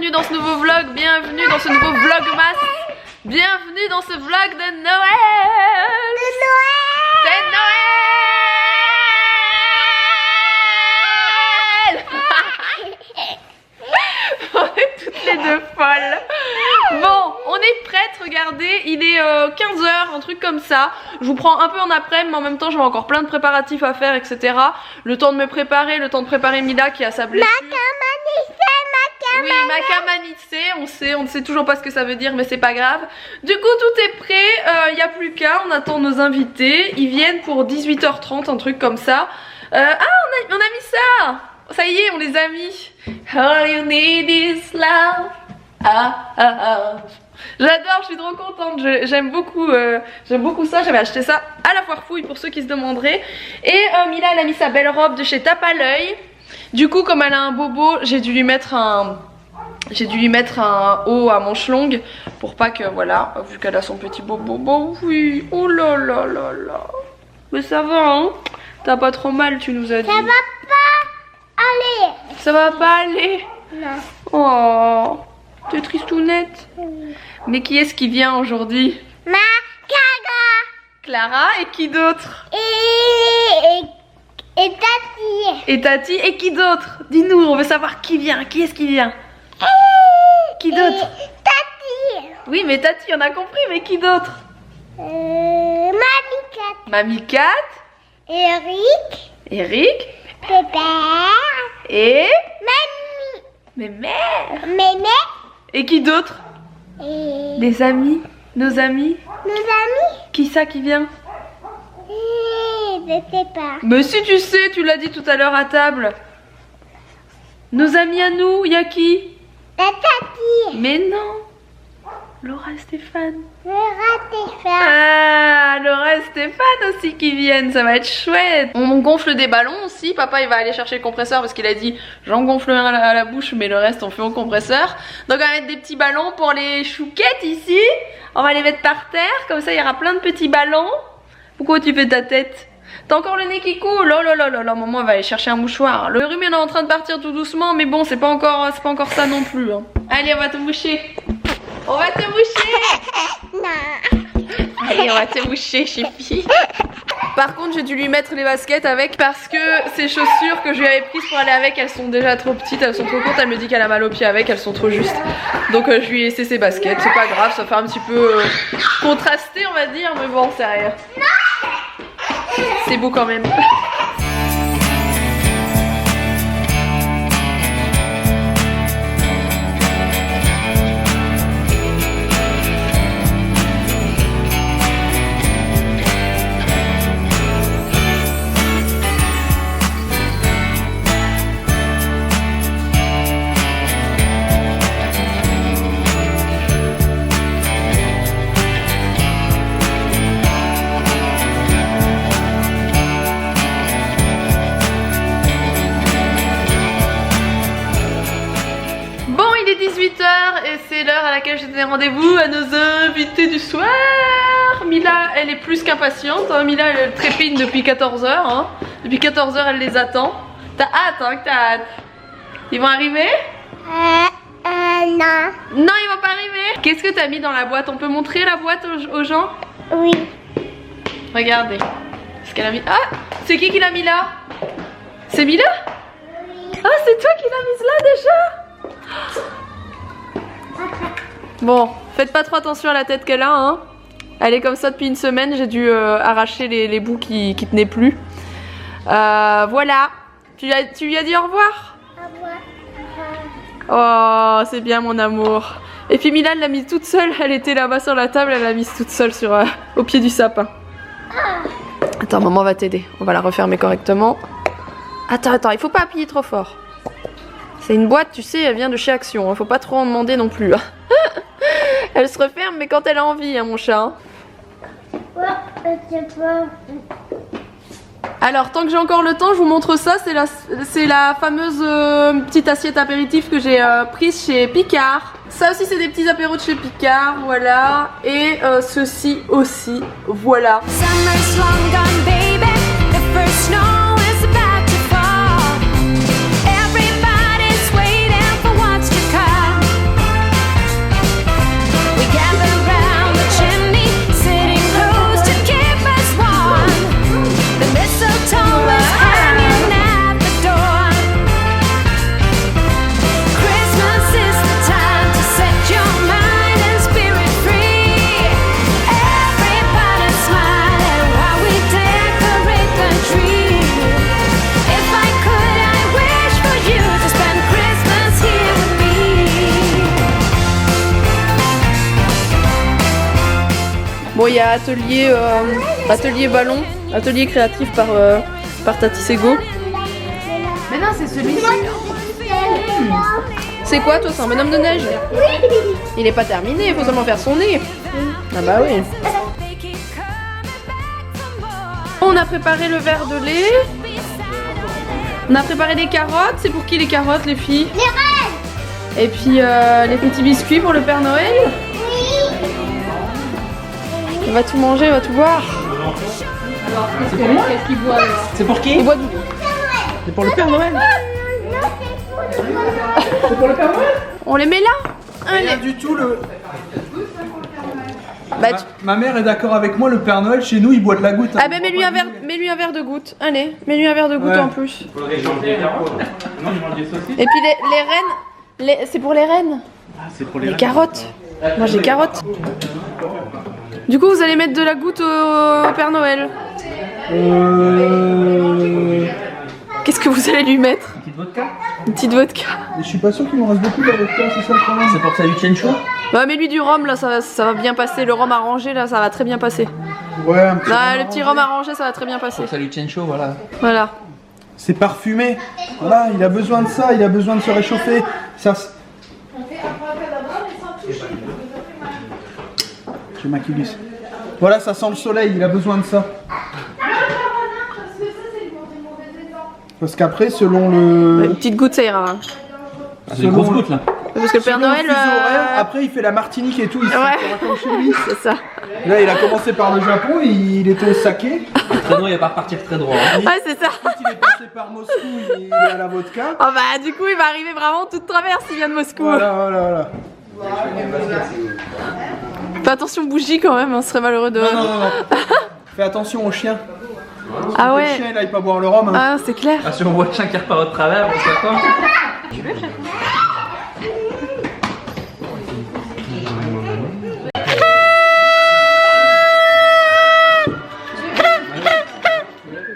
bienvenue dans ce nouveau vlog, bienvenue dans ce nouveau vlogmas, bienvenue dans ce vlog de Noël. C'est Noël. On est toutes les deux folles. Bon, on est prêtes, regardez, il est 15h, un truc comme ça. Je vous prends un peu en après-midi, mais en même temps j'avais encore plein de préparatifs à faire, etc. Le temps de me préparer, le temps de préparer Mila qui a sa blessure. Oui, macamanissé, on ne sait toujours pas ce que ça veut dire, mais c'est pas grave. Du coup, tout est prêt, il n'y a plus qu'à, on attend nos invités. Ils viennent pour 18h30, un truc comme ça. On a mis ça. Ça y est, on les a mis. All you need is love. J'adore, je suis trop contente, j'aime beaucoup ça. J'avais acheté ça à la foire fouille pour ceux qui se demanderaient. Et Mila elle a mis sa belle robe de chez Tape à l'œil. Du coup comme elle a un bobo, j'ai dû lui mettre un haut à manches longues pour pas que, voilà, vu qu'elle a son petit bobo. Bon oui, oh là là là là. Mais ça va hein, t'as pas trop mal, tu nous as dit. Ça va pas aller. Ça va pas aller. Non. Oh, t'es tristounette. Mais qui est-ce qui vient aujourd'hui? Ma Clara. Clara et qui d'autre? Et Tati. Et Tati et qui d'autre? Dis-nous, on veut savoir qui vient. Qui est-ce qui vient? Qui d'autre? Tati. Oui mais Tati on a compris, mais qui d'autre? Mamie Cat. Mamie Cat. Eric. Eric. Pépère. Et Mamie. mes mères. Mémé. Et qui d'autre? Et Des amis. Nos amis. nos amis. Qui ça qui vient? Je sais pas. Mais si tu sais, tu l'as dit tout à l'heure à table. Nos amis à nous, y a qui? La Tati. Mais non. Laura et Stéphane. Le rat Stéphane. Ah, Laura et Stéphane aussi qui viennent, ça va être chouette. On gonfle des ballons aussi, papa il va aller chercher le compresseur parce qu'il a dit j'en gonfle un à la bouche mais le reste on fait au compresseur. Donc on va mettre des petits ballons pour les chouquettes ici. On va les mettre par terre, comme ça il y aura plein de petits ballons. Pourquoi tu fais ta tête? T'as encore le nez qui coule? Oh là là là là, maman va aller chercher un mouchoir. Le rhume est en train de partir tout doucement, mais bon c'est pas encore ça non plus hein. Allez on va te moucher. On va te moucher. Non. Allez on va te moucher chipi. Par contre j'ai dû lui mettre les baskets avec parce que ces chaussures que je lui avais prises pour aller avec, elles sont déjà trop petites, elles sont trop courtes. Elle me dit qu'elle a mal aux pieds avec, elles sont trop justes. Donc je lui ai laissé ses baskets, c'est pas grave, ça fait un petit peu contrasté on va dire, mais bon c'est rien. C'est beau quand même. Et c'est l'heure à laquelle j'ai donné rendez-vous à nos invités du soir. Mila elle est plus qu'impatiente hein. Mila elle trépigne depuis 14h hein. Depuis 14h elle les attend. T'as hâte hein, t'as hâte. Ils vont arriver? Non. Non ils vont pas arriver. Qu'est-ce que t'as mis dans la boîte? On peut montrer la boîte aux gens? Oui. Regardez ce qu'elle a mis. Ah, c'est qui l'a mis là? C'est Mila? Oui. Ah c'est toi qui l'as mise là déjà? Bon, faites pas trop attention à la tête qu'elle a hein. Elle est comme ça depuis une semaine, j'ai dû arracher les bouts qui tenaient plus. Voilà. Tu lui as dit au revoir? Au revoir. Oh, c'est bien mon amour. Et puis Mila elle l'a mise toute seule, elle était là-bas sur la table, elle l'a mise toute seule au pied du sapin. Attends, maman va t'aider, on va la refermer correctement. Attends, il faut pas appuyer trop fort. C'est une boîte, tu sais, elle vient de chez Action, hein. Faut pas trop en demander non plus. Elle se referme, mais quand elle a envie, hein, mon chat. Alors, tant que j'ai encore le temps, je vous montre ça. C'est la fameuse petite assiette apéritif que j'ai prise chez Picard. Ça aussi, c'est des petits apéros de chez Picard, voilà. Et ceci aussi, voilà. Bon, il y a atelier, atelier ballon, atelier créatif par Tati Sego. Mais non, c'est celui-ci. C'est quoi toi, c'est un bonhomme de neige? Il n'est pas terminé, il faut seulement faire son nez. Ah bah oui. On a préparé le verre de lait. On a préparé des carottes. C'est pour qui les carottes, les filles? Les reines. Et puis les petits biscuits pour le Père Noël. Il va tout manger, il va tout boire. C'est pour moi? Qu'est-ce qu'il boit alors? C'est pour qui? Il boit du... C'est pour le Père Noël. C'est pour le Père Noël? On les met là? Rien du tout le... Bah, Ma mère est d'accord avec moi, le Père Noël chez nous il boit de la goutte. Ah bah mets-lui un verre de goutte. Allez, mets-lui un verre de goutte Ouais. en plus. Faudrait changer les carottes. Non, ils mangent des saucisses. Et puis les reines, c'est pour les reines. Ah, c'est pour Les carottes. Moi j'ai carottes. Du coup vous allez mettre de la goutte au Père Noël. Qu'est-ce que vous allez lui mettre? Petite vodka. Une petite vodka. Je suis pas sûr qu'il m'en reste beaucoup de la vodka, c'est ça le problème. C'est pour que ça lui tienne chaud. Bah mets-lui du rhum là, ça va bien passer. Le rhum arrangé là, ça va très bien passer. Ouais, un petit Là, peu le petit rhum arrangé, ça va très bien passer. Pour que ça lui tienne chaud, voilà. Voilà. C'est parfumé. Voilà, il a besoin de ça, il a besoin de se réchauffer. Ça. J'ai ma culisse. Voilà, ça sent le soleil, il a besoin de ça. Parce qu'après, selon le. Une petite goutte ça ira. Hein. C'est une grosse goutte là. Parce que le Père selon Noël. le fuseau horaire, après, il fait la Martinique et tout. Il se Ouais. fait comme chez lui. C'est ça. Là, il a commencé par le Japon, il était au saké. Très droit, il va pas repartir très droit. Hein. Ouais, c'est ça. Ensuite, il est passé par Moscou, il est à la vodka. Oh bah du coup il va arriver vraiment toute traverse s'il vient de Moscou. Voilà. Fais attention bougie quand même, on serait malheureux de... Non. Fais attention aux chiens. Ah Le ouais. chien, il aille pas boire le rhum. Hein. Ah c'est clair. Ah, si on voit le chien qui repart au travers, on sait quoi.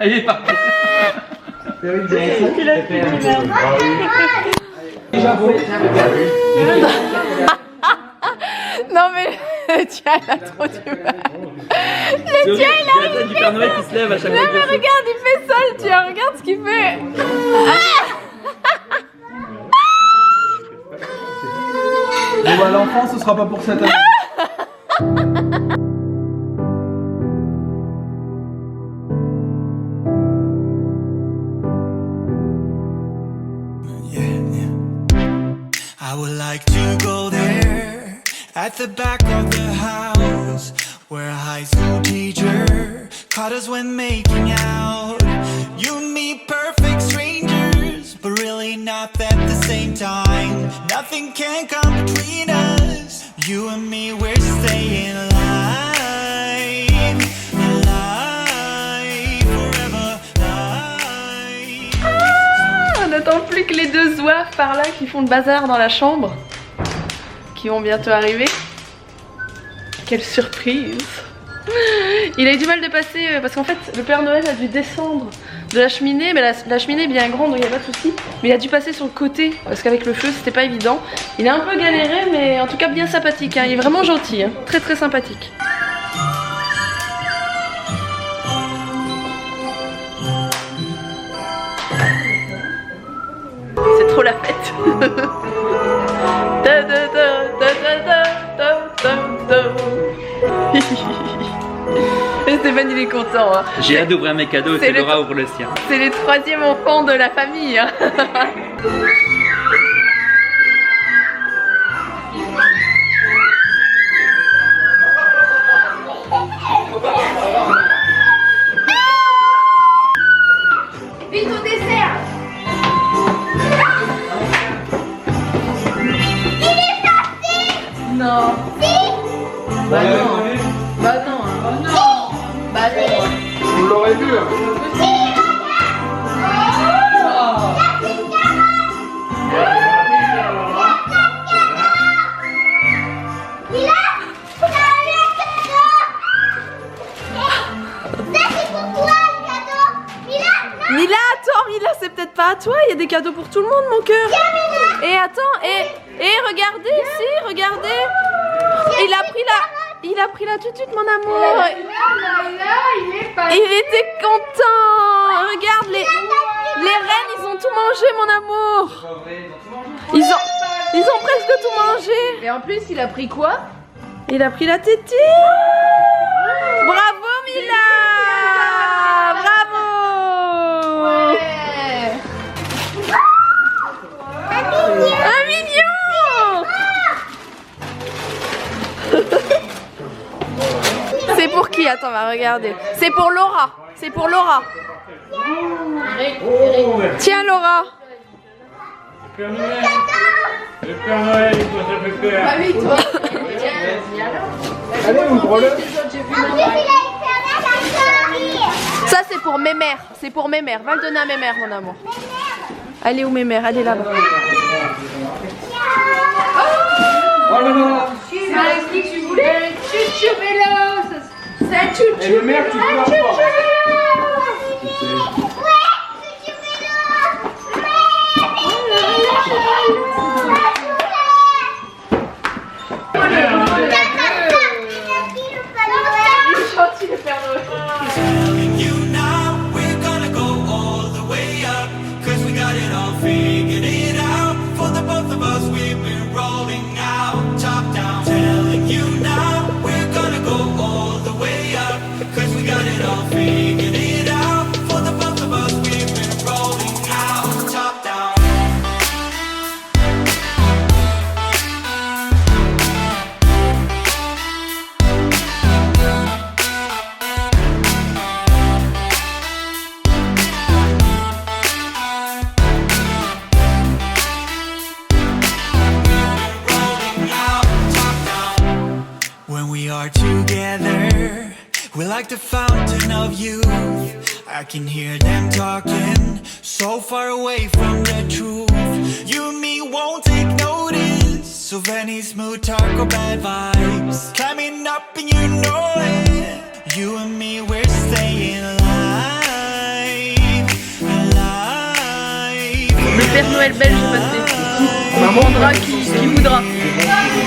Il est parti. Non mais le tien il a trop du mal. Le tien il a... la tête du Père Noël qui se lève à chaque Non fois. mais regarde il fait ça le tien, regarde ce qu'il fait. Bon bah l'enfant ce sera pas pour cette année. I would like to go there at the back of the house where a high school teacher caught us when making out. You and me, perfect strangers, but really not at the same time. Nothing can come between us. You and me, we're staying alive, alive, forever alive. On n'attend plus que les deux zouaves par là qui font le bazar dans la chambre. Qui vont bientôt arriver. Quelle surprise! Il a eu du mal de passer parce qu'en fait le Père Noël a dû descendre de la cheminée, mais la cheminée est bien grande donc il n'y a pas de souci. Mais il a dû passer sur le côté parce qu'avec le feu c'était pas évident. Il a un peu galéré mais en tout cas bien sympathique, hein. Il est vraiment gentil, hein. Très très sympathique. C'est trop la fête. Ta, ta, ta, ta, ta, ta, ta, ta. Et Stéphane il est content, hein. J'ai hâte d'ouvrir mes cadeaux et C'est c'est le- Laura ouvre le sien. C'est les troisièmes enfants de la famille, hein. Vite au dessert. Non. Bah non. Bah non. Bah non. Vous l'aurez vu. Hein. Mila, attends, Mila, c'est peut-être pas à toi, il y a des cadeaux pour tout le monde, mon cœur. Et attends, et regardez ici, regardez. Il il a pris la tutute, mon amour. Il était content. Regarde, les rennes, ils ont tout mangé, mon amour. Ils ont presque tout mangé. Et en plus, il a pris quoi? Il a pris la tétine. Bravo, Mila. Bravo. Un mignon. C'est pour qui? Attends, on va regarder. C'est pour Laura. C'est pour Laura. Tiens, Laura. Le Père Noël, toi, ça fait peur. Ah oui, toi. Allez, ouvre-le. Ça, c'est pour mes mères. C'est pour mes mères. Va le donner à mes mères, mon amour. Elle est où mes mères? Elle est là-bas. C'est un qui tu voulais? Chuchu-mélo. C'est un chuchu. Et le maire, tu pleures pas. Telling you now we're gonna go all the way up, 'cause we got it all figured it out. For the both of us we've been rolling out, top down. Telling you now we're gonna go all the way up, 'cause we got it all figured it out. For the both of us we've been rolling out, top down. When we are together, we're like the fountain of youth. I can hear them talking, so far away from the truth. You and me won't take notice of any smooth talk or bad vibes. Climbing up and you know it. You and me, we're staying alive, alive. Le Père Noël belge est passé. Maman voudra qui voudra.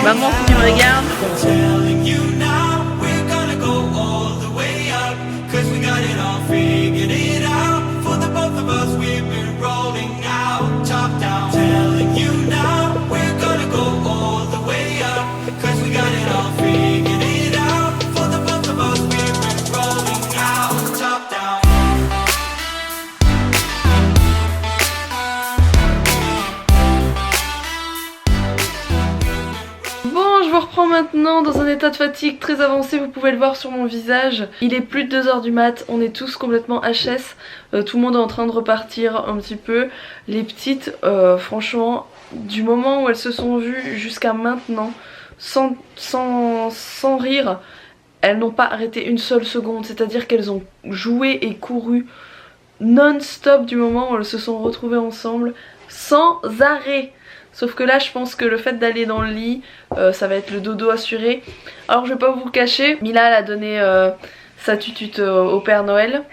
Maman, si tu me regardes. Telling you now we're gonna go all the way up, 'cause we got it all figured it out. For the both of us we've been rolling out, top down. Telling you now we're gonna go all the way up, 'cause we got it all figured it out. For the both of us we've been rolling out, top down. Bon, je vous reprends maintenant dans un état de fatigue très avancé, vous pouvez le voir sur mon visage. Il est plus de 2 h du mat, on est tous complètement HS, tout le monde est en train de repartir un petit peu. Les petites, franchement, du moment où elles se sont vues jusqu'à maintenant, sans rire, elles n'ont pas arrêté une seule seconde, c'est-à-dire qu'elles ont joué et couru non-stop du moment où elles se sont retrouvées ensemble, sans arrêt. Sauf que là je pense que le fait d'aller dans le lit, ça va être le dodo assuré. Alors je vais pas vous le cacher, Mila elle a donné sa tutute au Père Noël.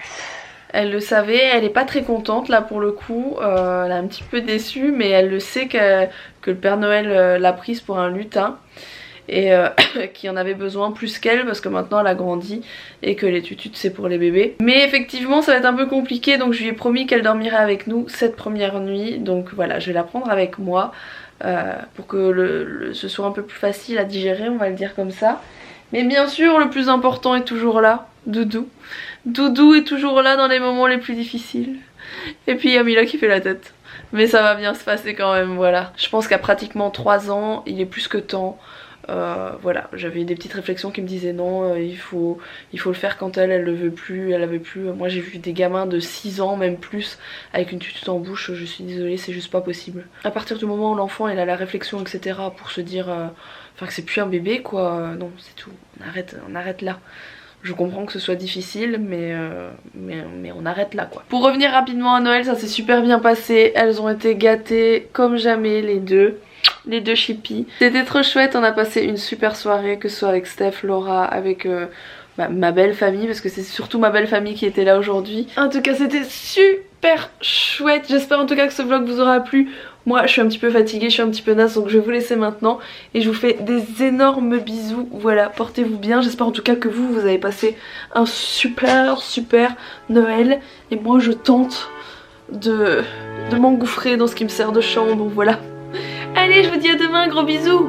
Elle le savait, elle est pas très contente là pour le coup, elle est un petit peu déçue, mais elle le sait que le Père Noël l'a prise pour un lutin. Et qui en avait besoin plus qu'elle parce que maintenant elle a grandi et que les tututes c'est pour les bébés. Mais effectivement ça va être un peu compliqué, donc je lui ai promis qu'elle dormirait avec nous cette première nuit. Donc voilà, je vais la prendre avec moi pour que ce soit un peu plus facile à digérer, on va le dire comme ça. Mais bien sûr le plus important est toujours là, Doudou. Doudou est toujours là dans les moments les plus difficiles. Et puis il y a Mila qui fait la tête. Mais ça va bien se passer quand même, voilà. Je pense qu'à pratiquement 3 ans, il est plus que temps. Voilà, j'avais des petites réflexions qui me disaient non, il faut le faire quand elle le veut plus, elle avait plus. Moi j'ai vu des gamins de 6 ans, même plus, avec une tutute en bouche, je suis désolée, c'est juste pas possible. À partir du moment où l'enfant il a la réflexion etc pour se dire enfin que c'est plus un bébé quoi, non c'est tout, on arrête là. Je comprends que ce soit difficile mais on arrête là quoi. Pour revenir rapidement à Noël, ça s'est super bien passé, elles ont été gâtées comme jamais les deux chippies. C'était trop chouette, on a passé une super soirée, que ce soit avec Steph, Laura, avec ma belle famille, parce que c'est surtout ma belle famille qui était là aujourd'hui. En tout cas c'était super chouette, j'espère en tout cas que ce vlog vous aura plu. Moi je suis un petit peu fatiguée, je suis un petit peu naze, donc je vais vous laisser maintenant. Et je vous fais des énormes bisous. Voilà, portez-vous bien. J'espère en tout cas que vous avez passé un super Noël. Et moi je tente de m'engouffrer dans ce qui me sert de champ, donc voilà. Allez, je vous dis à demain, gros bisous.